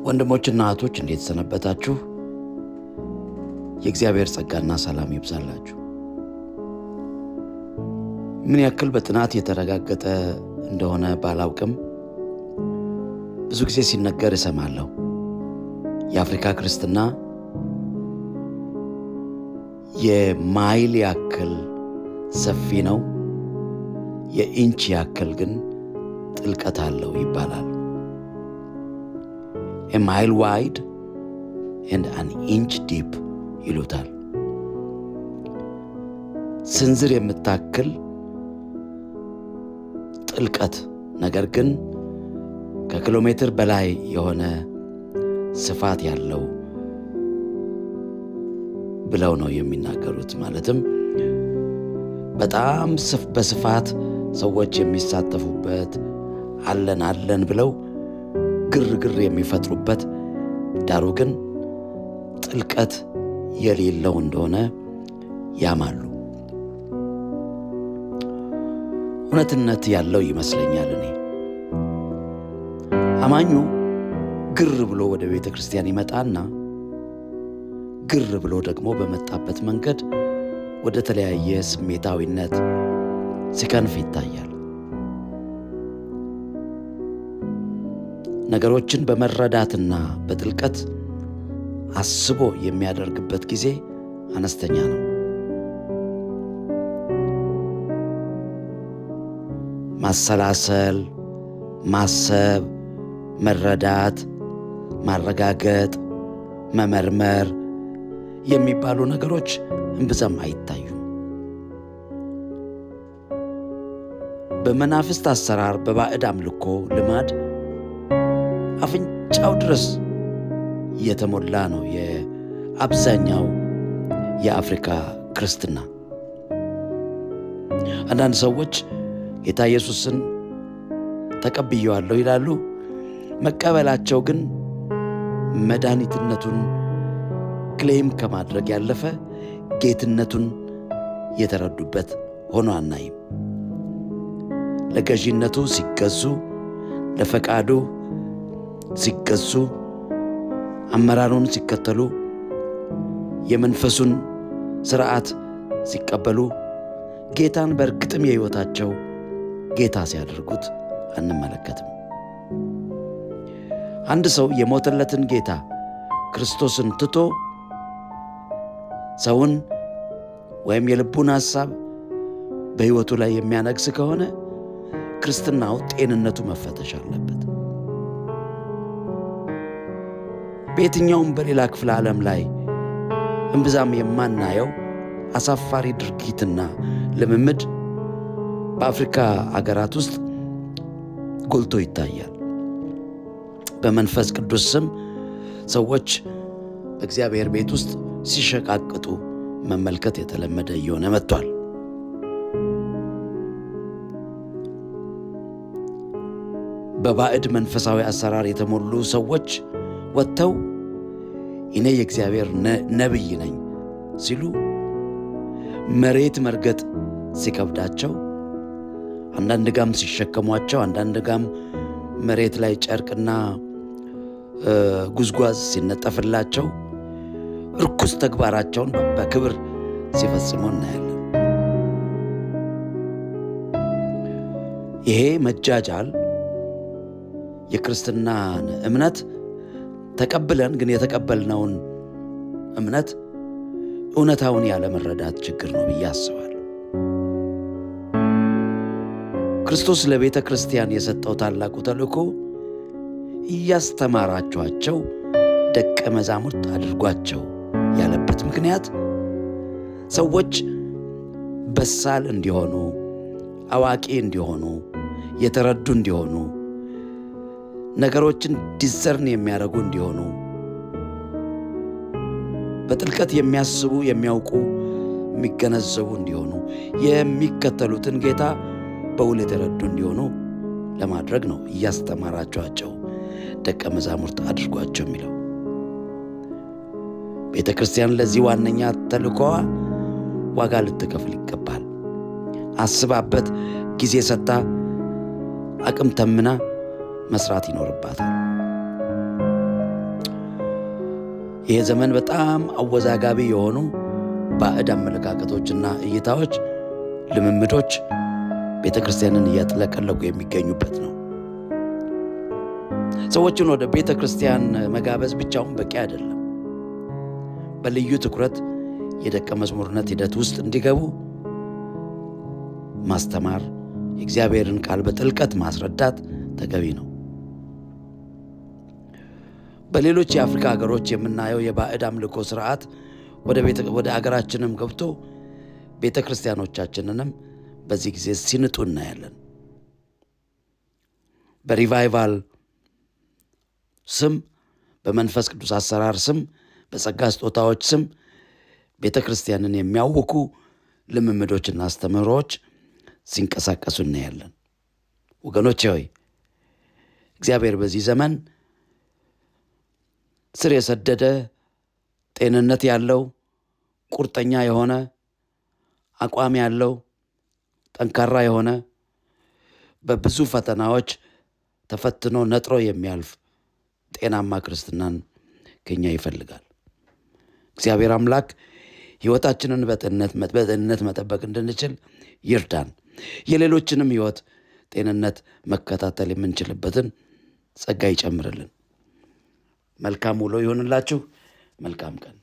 ወንድሞችና እህቶች እንዴት ሰነበታችሁ? የእግዚአብሔር ጸጋና ሰላም ይብዛላችሁ። ምን ያክል በጥናት የተረጋገጠ እንደሆነ ባላውቅም ብዙ ጊዜ ሲነገር እሰማለሁ። የአፍሪካ ክርስትና የማይል ያክል ሰፊ ነው፣ የኢንች ያክል ግን ጥልቀት አለው ይባላል። a mile wide and an inch deep ይሉታል። ስንዝር የምታክል ጥልቀት ነገር ግን ከኪሎ ሜትር በላይ የሆነ ስፋት ያለው ብለው ነው የሚናገሩት። ማለትም በጣም በስፋት ሰዎች የሚሳተፉበት አለን ብለው ግርግር የሚፈጥሩበት ዳሩ ግን ጥልቀት የሌለው እንደሆነ ያማሉ። እውነትነት ያለው ይመስለኛል። እኔ አማኙ ግር ብሎ ወደ ቤተ ክርስቲያን ይመጣና ግር ብሎ ደግሞ በመጣበት መንገድ ወደ ተለያየ ስሜታዊነት ሲከንፍ ይታያል። ነገሮችን በመረዳትና በጥልቀት አስቦ የሚያደርግበት ጊዜ አነስተኛ ነው። ማሰላሰል፣ ማሰብ፣ መረዳት፣ ማረጋገጥ፣ መመርመር የሚባሉ ነገሮች እምብዛም አይታዩም። በመናፍስት አሰራር፣ በባዕድ አምልኮ ልማድ አፍንጫው ድረስ የተሞላ ነው የአብዛኛው የአፍሪካ ክርስትና። አንዳንድ ሰዎች ጌታ ኢየሱስን ተቀብየዋለሁ ይላሉ። መቀበላቸው ግን መድኃኒትነቱን ክሌም ከማድረግ ያለፈ ጌትነቱን የተረዱበት ሆኖ አናይም። ለገዢነቱ ሲገዙ፣ ለፈቃዱ ሲገዙ፣ አመራሩን ሲከተሉ፣ የመንፈሱን ሥርዓት ሲቀበሉ ጌታን በእርግጥም የሕይወታቸው ጌታ ሲያደርጉት አንመለከትም። አንድ ሰው የሞተለትን ጌታ ክርስቶስን ትቶ ሰውን ወይም የልቡን ሐሳብ በሕይወቱ ላይ የሚያነግስ ከሆነ ክርስትናው ጤንነቱ መፈተሽ አለበት። በየትኛውም በሌላ ክፍለ ዓለም ላይ እምብዛም የማናየው አሳፋሪ ድርጊትና ልምምድ በአፍሪካ አገራት ውስጥ ጎልቶ ይታያል። በመንፈስ ቅዱስ ስም ሰዎች በእግዚአብሔር ቤት ውስጥ ሲሸቃቅጡ መመልከት የተለመደ እየሆነ መጥቷል። በባዕድ መንፈሳዊ አሰራር የተሞሉ ሰዎች ወጥተው እኔ የእግዚአብሔር ነቢይ ነኝ ሲሉ መሬት መርገጥ ሲከብዳቸው፣ አንዳንድ ጋም ሲሸከሟቸው፣ አንዳንድ ጋም መሬት ላይ ጨርቅና ጉዝጓዝ ሲነጠፍላቸው ርኩስ ተግባራቸውን በክብር ሲፈጽሙ እናያለን። ይሄ መጃጃል የክርስትናን እምነት ተቀብለን ግን የተቀበልነውን እምነት እውነታውን ያለመረዳት ችግር ነው ብዬ አስባለሁ። ክርስቶስ ለቤተ ክርስቲያን የሰጠው ታላቁ ተልእኮ እያስተማራችኋቸው ደቀ መዛሙርት አድርጓቸው ያለበት ምክንያት ሰዎች በሳል እንዲሆኑ፣ አዋቂ እንዲሆኑ፣ የተረዱ እንዲሆኑ፣ ነገሮችን ዲዘርን የሚያደርጉ እንዲሆኑ፣ በጥልቀት የሚያስቡ፣ የሚያውቁ፣ የሚገነዘቡ እንዲሆኑ፣ የሚከተሉትን ጌታ በውል የተረዱ እንዲሆኑ ለማድረግ ነው እያስተማራችኋቸው ደቀ መዛሙርት አድርጓቸው የሚለው። ቤተ ክርስቲያን ለዚህ ዋነኛ ተልእኮዋ ዋጋ ልትከፍል ይገባል። አስባበት፣ ጊዜ ሰጥታ፣ አቅም ተምና መስራት ይኖርባታል። ይህ ዘመን በጣም አወዛጋቢ የሆኑ ባዕድ አመለካከቶችና እይታዎች፣ ልምምዶች ቤተ ክርስቲያንን እያጥለቀለቁ የሚገኙበት ነው። ሰዎችን ወደ ቤተ ክርስቲያን መጋበዝ ብቻውን በቂ አይደለም። በልዩ ትኩረት የደቀ መዝሙርነት ሂደት ውስጥ እንዲገቡ ማስተማር፣ የእግዚአብሔርን ቃል በጥልቀት ማስረዳት ተገቢ ነው። በሌሎች የአፍሪካ ሀገሮች የምናየው የባዕድ አምልኮ ስርዓት ወደ አገራችንም ገብቶ ቤተ ክርስቲያኖቻችንንም በዚህ ጊዜ ሲንጡ እናያለን። በሪቫይቫል ስም፣ በመንፈስ ቅዱስ አሰራር ስም፣ በጸጋ ስጦታዎች ስም ቤተ ክርስቲያንን የሚያውኩ ልምምዶችና አስተምህሮዎች ሲንቀሳቀሱ እናያለን። ወገኖቼ ሆይ እግዚአብሔር በዚህ ዘመን ስር የሰደደ ጤንነት ያለው ቁርጠኛ የሆነ አቋም ያለው ጠንካራ የሆነ በብዙ ፈተናዎች ተፈትኖ ነጥሮ የሚያልፍ ጤናማ ክርስትናን ከኛ ይፈልጋል። እግዚአብሔር አምላክ ሕይወታችንን በጤንነት መጠበቅ እንድንችል ይርዳን። የሌሎችንም ሕይወት ጤንነት መከታተል የምንችልበትን ጸጋ ይጨምርልን። መልካም ውሎ ይሆንላችሁ። መልካም ቀን